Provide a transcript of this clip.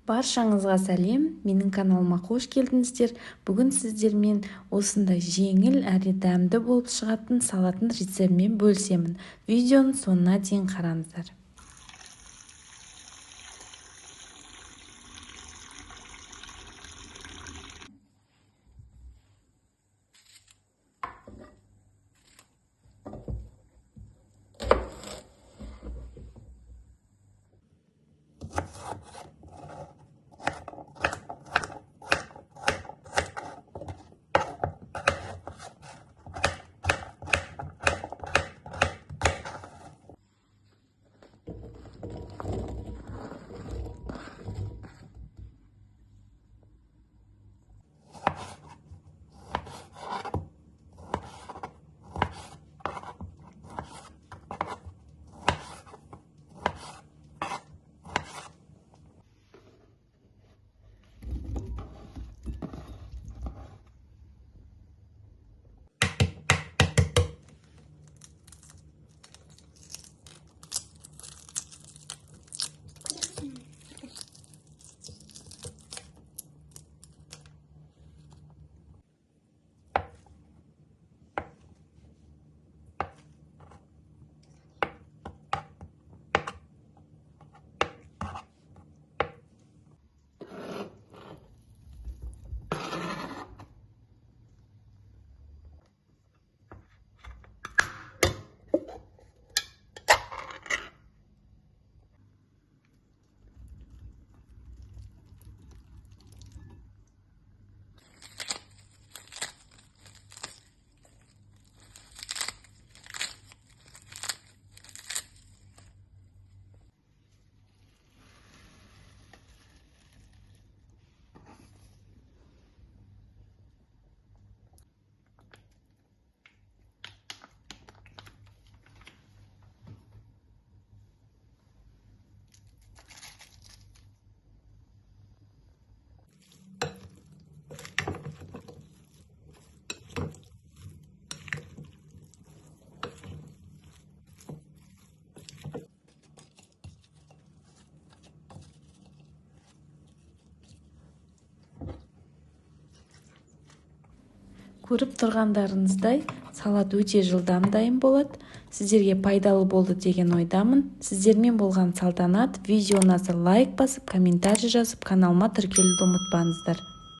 Баршаңызға сәлем, менің каналыма қош келдіңіздер. Бүгін сіздермен осындай жеңіл әрі дәмді болып шығатын салаттың рецептімен бөлісемін. Видеоның соңына дейін қараңыздар. Көріп тұрғандарыңыздай, салат өте жылдам дайын болады. Сіздерге пайдалы болды деген ойдамын. Сіздермен болған салтанат. Видеоңызға лайк басып, комментарий жазып, каналыма тіркелуді ұмытпаңыздар.